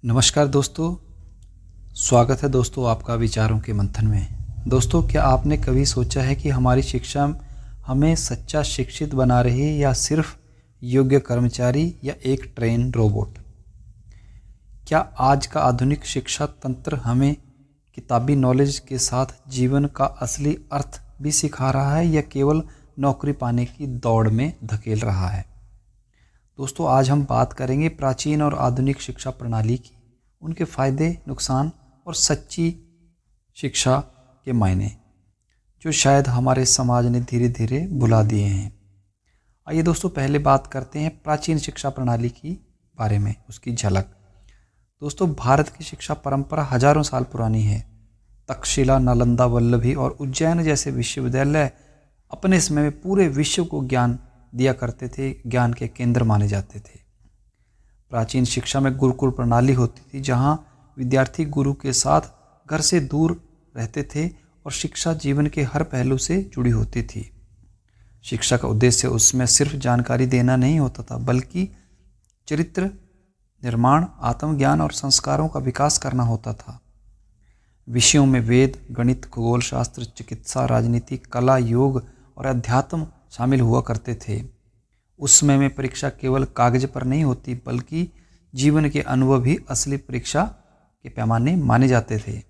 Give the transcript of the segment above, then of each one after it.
नमस्कार दोस्तों, स्वागत है दोस्तों आपका विचारों के मंथन में। दोस्तों, क्या आपने कभी सोचा है कि हमारी शिक्षा हमें सच्चा शिक्षित बना रही है या सिर्फ योग्य कर्मचारी या एक ट्रेन रोबोट? क्या आज का आधुनिक शिक्षा तंत्र हमें किताबी नॉलेज के साथ जीवन का असली अर्थ भी सिखा रहा है या केवल नौकरी पाने की दौड़ में धकेल रहा है? दोस्तों, आज हम बात करेंगे प्राचीन और आधुनिक शिक्षा प्रणाली की, उनके फ़ायदे, नुकसान और सच्ची शिक्षा के मायने, जो शायद हमारे समाज ने धीरे धीरे भुला दिए हैं। आइए दोस्तों, पहले बात करते हैं प्राचीन शिक्षा प्रणाली की बारे में, उसकी झलक। दोस्तों, भारत की शिक्षा परंपरा हजारों साल पुरानी है। तक्षशिला, नालंदा, वल्लभी और उज्जैन जैसे विश्वविद्यालय अपने समय में पूरे विश्व को ज्ञान दिया करते थे, ज्ञान के केंद्र माने जाते थे। प्राचीन शिक्षा में गुरुकुल प्रणाली होती थी, जहाँ विद्यार्थी गुरु के साथ घर से दूर रहते थे और शिक्षा जीवन के हर पहलू से जुड़ी होती थी। शिक्षा का उद्देश्य उसमें सिर्फ जानकारी देना नहीं होता था, बल्कि चरित्र निर्माण, आत्मज्ञान और संस्कारों का विकास करना होता था। विषयों में वेद, गणित, खगोल शास्त्र, चिकित्सा, राजनीति, कला, योग और अध्यात्म शामिल हुआ करते थे। उस समय में परीक्षा केवल कागज पर नहीं होती, बल्कि जीवन के अनुभव भी असली परीक्षा के पैमाने माने जाते थे।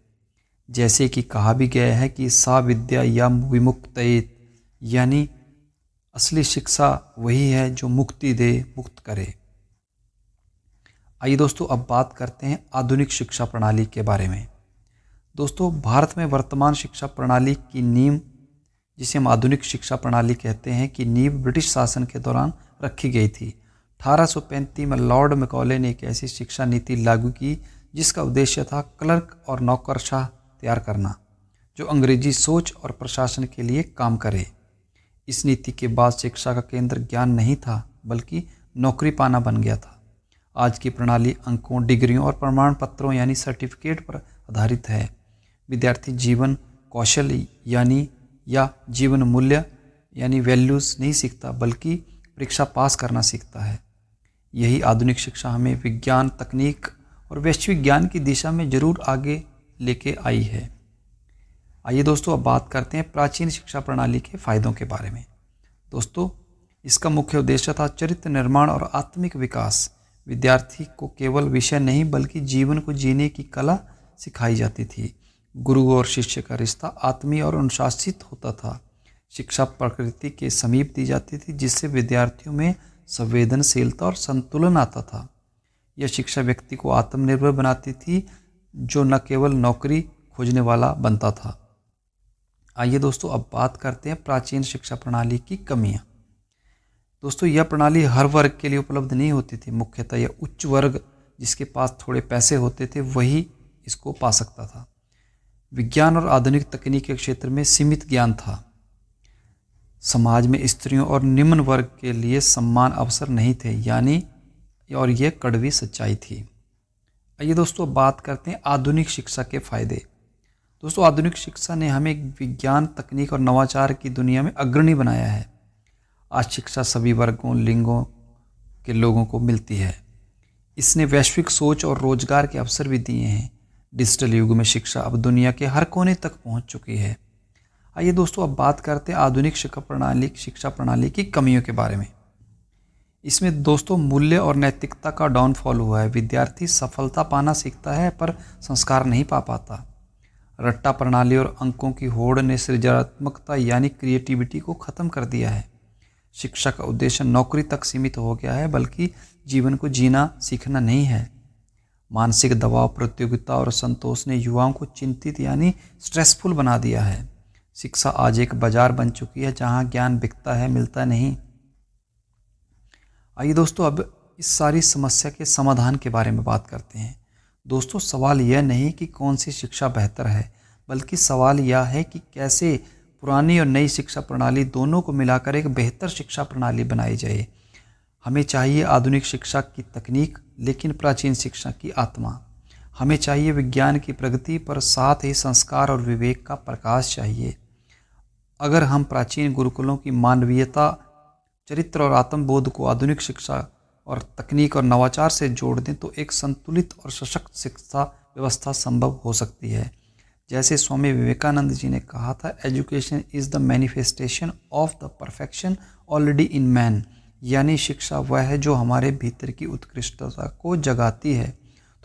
जैसे कि कहा भी गया है कि सा विद्या या विमुक्तयेत, यानी असली शिक्षा वही है जो मुक्ति दे, मुक्त करे। आइए दोस्तों, अब बात करते हैं आधुनिक शिक्षा प्रणाली के बारे में। दोस्तों, भारत में वर्तमान शिक्षा प्रणाली की नींव, जिसे हम आधुनिक शिक्षा प्रणाली कहते हैं, की नींव ब्रिटिश शासन के दौरान रखी गई थी। 1835 में लॉर्ड मैकॉले ने एक ऐसी शिक्षा नीति लागू की जिसका उद्देश्य था क्लर्क और नौकरशाह तैयार करना, जो अंग्रेजी सोच और प्रशासन के लिए काम करे। इस नीति के बाद शिक्षा का केंद्र ज्ञान नहीं था, बल्कि नौकरी पाना बन गया था। आज की प्रणाली अंकों, डिग्रियों और प्रमाण पत्रों यानी सर्टिफिकेट पर आधारित है। विद्यार्थी जीवन कौशल या जीवन मूल्य यानी वैल्यूज़ नहीं सीखता, बल्कि परीक्षा पास करना सीखता है। यही आधुनिक शिक्षा हमें विज्ञान, तकनीक और वैश्विक ज्ञान की दिशा में जरूर आगे लेके आई है। आइए दोस्तों, अब बात करते हैं प्राचीन शिक्षा प्रणाली के फायदों के बारे में। दोस्तों, इसका मुख्य उद्देश्य था चरित्र निर्माण और आत्मिक विकास। विद्यार्थी को केवल विषय नहीं, बल्कि जीवन को जीने की कला सिखाई जाती थी। गुरु और शिष्य का रिश्ता आत्मीय और अनुशासित होता था। शिक्षा प्रकृति के समीप दी जाती थी, जिससे विद्यार्थियों में संवेदनशीलता और संतुलन आता था। यह शिक्षा व्यक्ति को आत्मनिर्भर बनाती थी, जो न केवल नौकरी खोजने वाला बनता था। आइए दोस्तों, अब बात करते हैं प्राचीन शिक्षा प्रणाली की कमियां। दोस्तों, यह प्रणाली हर वर्ग के लिए उपलब्ध नहीं होती थी। मुख्यतः यह उच्च वर्ग, जिसके पास थोड़े पैसे होते थे, वही इसको पा सकता था। विज्ञान और आधुनिक तकनीक के क्षेत्र में सीमित ज्ञान था। समाज में स्त्रियों और निम्न वर्ग के लिए समान अवसर नहीं थे, और यह कड़वी सच्चाई थी। आइए दोस्तों, बात करते हैं आधुनिक शिक्षा के फायदे। दोस्तों, आधुनिक शिक्षा ने हमें विज्ञान, तकनीक और नवाचार की दुनिया में अग्रणी बनाया है। आज शिक्षा सभी वर्गों, लिंगों के लोगों को मिलती है। इसने वैश्विक सोच और रोजगार के अवसर भी दिए हैं। डिजिटल युग में शिक्षा अब दुनिया के हर कोने तक पहुंच चुकी है। आइए दोस्तों, अब बात करते हैं आधुनिक शिक्षा प्रणाली की कमियों के बारे में। इसमें दोस्तों मूल्य और नैतिकता का डाउनफॉल हुआ है। विद्यार्थी सफलता पाना सीखता है, पर संस्कार नहीं पा पाता। रट्टा प्रणाली और अंकों की होड़ ने सृजनात्मकता यानी क्रिएटिविटी को खत्म कर दिया है। शिक्षा का उद्देश्य नौकरी तक सीमित हो गया है, बल्कि जीवन को जीना सीखना नहीं है। मानसिक दबाव, प्रतियोगिता और संतोष ने युवाओं को चिंतित यानी स्ट्रेसफुल बना दिया है। शिक्षा आज एक बाजार बन चुकी है, जहां ज्ञान बिकता है, मिलता नहीं। आइए दोस्तों, अब इस सारी समस्या के समाधान के बारे में बात करते हैं। दोस्तों, सवाल यह नहीं कि कौन सी शिक्षा बेहतर है, बल्कि सवाल यह है कि कैसे पुरानी और नई शिक्षा प्रणाली दोनों को मिलाकर एक बेहतर शिक्षा प्रणाली बनाई जाए। हमें चाहिए आधुनिक शिक्षा की तकनीक, लेकिन प्राचीन शिक्षा की आत्मा। हमें चाहिए विज्ञान की प्रगति, पर साथ ही संस्कार और विवेक का प्रकाश चाहिए। अगर हम प्राचीन गुरुकुलों की मानवीयता, चरित्र और आत्मबोध को आधुनिक शिक्षा और तकनीक और नवाचार से जोड़ दें तो एक संतुलित और सशक्त शिक्षा व्यवस्था संभव हो सकती है। जैसे स्वामी विवेकानंद जी ने कहा था, education is the manifestation of the perfection already in man, यानी शिक्षा वह है जो हमारे भीतर की उत्कृष्टता को जगाती है।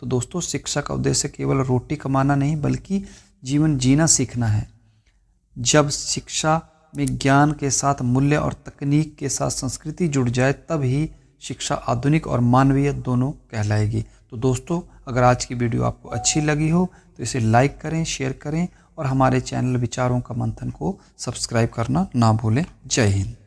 तो दोस्तों, शिक्षा का उद्देश्य केवल रोटी कमाना नहीं बल्कि जीवन जीना सीखना है। जब शिक्षा में ज्ञान के साथ मूल्य और तकनीक के साथ संस्कृति जुड़ जाए तब ही शिक्षा आधुनिक और मानवीय दोनों कहलाएगी। तो दोस्तों, अगर आज की वीडियो आपको अच्छी लगी हो तो इसे लाइक करें, शेयर करें और हमारे चैनल विचारों का मंथन को सब्सक्राइब करना ना भूलें। जय हिंद।